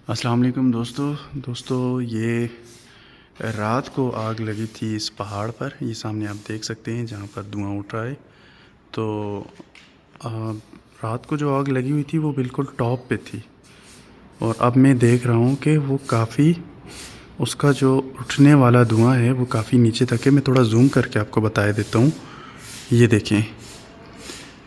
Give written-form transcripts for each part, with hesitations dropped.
السلام علیکم دوستو یہ رات کو آگ لگی تھی اس پہاڑ پر. یہ سامنے آپ دیکھ سکتے ہیں جہاں پر دھواں اٹھ رہا ہے. تو رات کو جو آگ لگی ہوئی تھی وہ بالکل ٹاپ پہ تھی، اور اب میں دیکھ رہا ہوں کہ وہ کافی اس کا جو اٹھنے والا دھواں ہے وہ کافی نیچے تک ہے. میں تھوڑا زوم کر کے آپ کو بتا دیتا ہوں. یہ دیکھیں،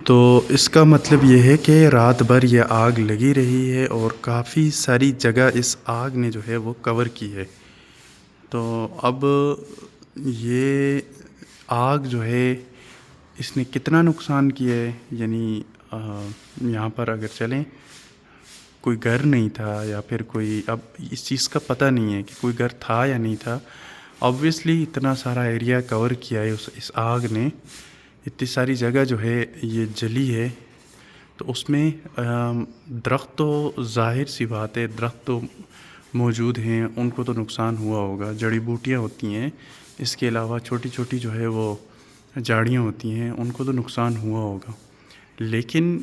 تو اس کا مطلب یہ ہے کہ رات بھر یہ آگ لگی رہی ہے اور کافی ساری جگہ اس آگ نے جو ہے وہ کور کی ہے. تو اب یہ آگ جو ہے اس نے کتنا نقصان کیا ہے، یعنی یہاں پر اگر چلیں کوئی گھر نہیں تھا یا پھر کوئی، اب اس چیز کا پتہ نہیں ہے کہ کوئی گھر تھا یا نہیں تھا. آبویسلی اتنا سارا ایریا کور کیا ہے اس آگ نے، اتنی ساری جگہ جو ہے یہ جلی ہے. تو اس میں درخت تو ظاہر سی بات ہے، درخت تو موجود ہیں، ان کو تو نقصان ہوا ہوگا. جڑی بوٹیاں ہوتی ہیں، اس کے علاوہ چھوٹی چھوٹی جو ہے وہ جھاڑیاں ہوتی ہیں، ان کو تو نقصان ہوا ہوگا. لیکن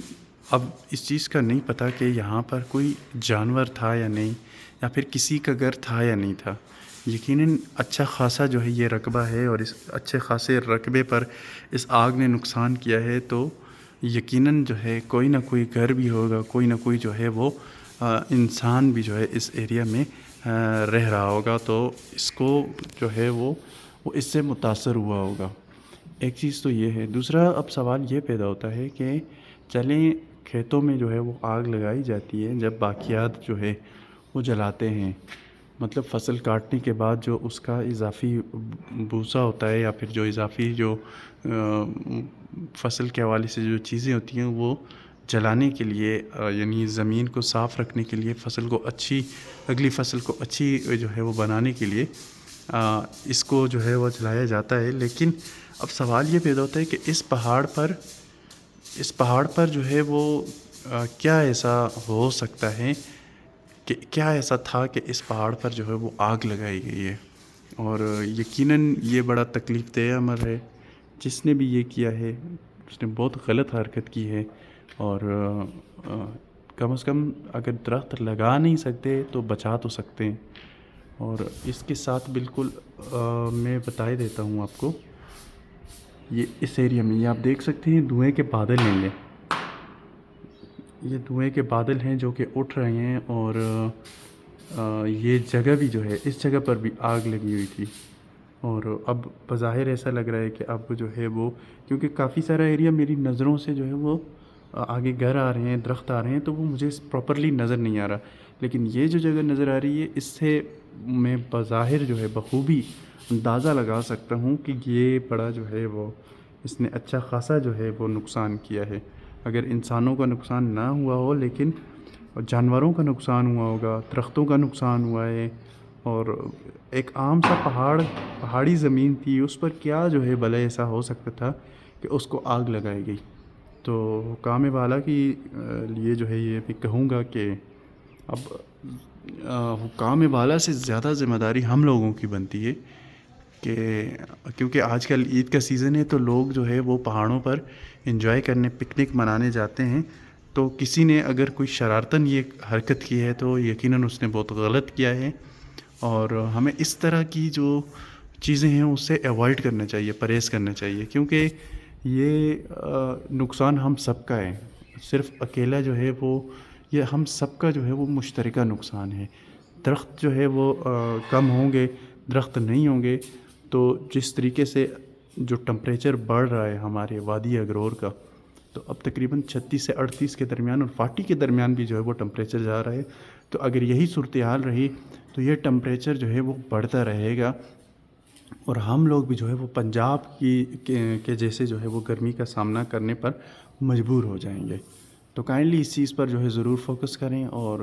اب اس چیز کا نہیں پتہ کہ یہاں پر کوئی جانور تھا یا نہیں، یا پھر کسی کا گھر تھا یا نہیں تھا. یقیناً اچھا خاصا جو ہے یہ رقبہ ہے، اور اس اچھے خاصے رقبے پر اس آگ نے نقصان کیا ہے. تو یقیناً جو ہے کوئی نہ کوئی گھر بھی ہوگا، کوئی نہ کوئی جو ہے وہ انسان بھی جو ہے اس ایریا میں رہ رہا ہوگا. تو اس کو جو ہے وہ اس سے متاثر ہوا ہوگا. ایک چیز تو یہ ہے. دوسرا اب سوال یہ پیدا ہوتا ہے کہ چلیں کھیتوں میں جو ہے وہ آگ لگائی جاتی ہے جب باقیات جو ہے وہ جلاتے ہیں، مطلب فصل کاٹنے کے بعد جو اس کا اضافی بھوسا ہوتا ہے یا پھر جو اضافی جو فصل کے حوالے سے جو چیزیں ہوتی ہیں وہ جلانے کے لیے، یعنی زمین کو صاف رکھنے کے لیے، فصل کو اگلی فصل کو اچھی جو ہے وہ بنانے کے لیے اس کو جو ہے وہ جلایا جاتا ہے. لیکن اب سوال یہ پیدا ہوتا ہے کہ اس پہاڑ پر جو ہے وہ کیا ایسا ہو سکتا ہے، کہ کیا ایسا تھا کہ اس پہاڑ پر جو ہے وہ آگ لگائی گئی ہے. اور یقیناً یہ بڑا تکلیف دہ عمل ہے. جس نے بھی یہ کیا ہے اس نے بہت غلط حرکت کی ہے. اور کم از کم اگر درخت لگا نہیں سکتے تو بچا تو سکتے ہیں. اور اس کے ساتھ بالکل میں بتا دیتا ہوں آپ کو، یہ اس ایریا میں یہ آپ دیکھ سکتے ہیں دھوئیں کے بادل ہیں. یہ دھوئیں کے بادل ہیں جو کہ اٹھ رہے ہیں. اور یہ جگہ بھی جو ہے، اس جگہ پر بھی آگ لگی ہوئی تھی. اور اب بظاہر ایسا لگ رہا ہے کہ اب جو ہے وہ، کیونکہ کافی سارا ایریا میری نظروں سے جو ہے وہ آگے گھر آ رہے ہیں، درخت آ رہے ہیں، تو وہ مجھے پراپرلی نظر نہیں آ رہا. لیکن یہ جو جگہ نظر آ رہی ہے اس سے میں بظاہر جو ہے بخوبی اندازہ لگا سکتا ہوں کہ یہ بڑا جو ہے وہ اس نے اچھا خاصا جو ہے وہ نقصان کیا ہے. اگر انسانوں کا نقصان نہ ہوا ہو لیکن جانوروں کا نقصان ہوا ہوگا، درختوں کا نقصان ہوا ہے. اور ایک عام سا پہاڑی زمین تھی، اس پر کیا جو ہے بھلا ایسا ہو سکتا تھا کہ اس کو آگ لگائی گئی. تو حکام بالا کی لیے جو ہے یہ میں کہوں گا کہ اب حکام بالا سے زیادہ ذمہ داری ہم لوگوں کی بنتی ہے، کہ کیونکہ آج کل عید کا سیزن ہے تو لوگ جو ہے وہ پہاڑوں پر انجوائے کرنے، پکنک منانے جاتے ہیں. تو کسی نے اگر کوئی شرارتاً یہ حرکت کی ہے تو یقیناً اس نے بہت غلط کیا ہے. اور ہمیں اس طرح کی جو چیزیں ہیں اس سے ایوائڈ کرنا چاہیے، پرہیز کرنا چاہیے. کیونکہ یہ نقصان ہم سب کا ہے، صرف اکیلا جو ہے وہ، یہ ہم سب کا جو ہے وہ مشترکہ نقصان ہے. درخت جو ہے وہ کم ہوں گے، درخت نہیں ہوں گے تو جس طریقے سے جو ٹمپریچر بڑھ رہا ہے ہمارے وادی اگرور کا، تو اب تقریباً 36 سے 38 کے درمیان اور 40 کے درمیان بھی جو ہے وہ ٹمپریچر جا رہا ہے. تو اگر یہی صورتحال رہی تو یہ ٹمپریچر جو ہے وہ بڑھتا رہے گا، اور ہم لوگ بھی جو ہے وہ پنجاب کے جیسے جو ہے وہ گرمی کا سامنا کرنے پر مجبور ہو جائیں گے. تو کائنڈلی اس چیز پر جو ہے ضرور فوکس کریں، اور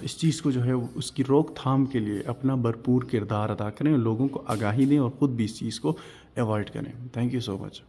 اس چیز کو جو ہے اس کی روک تھام کے لیے اپنا بھرپور کردار ادا کریں، لوگوں کو آگاہی دیں اور خود بھی اس چیز کو ایوائڈ کریں. Thank you so much.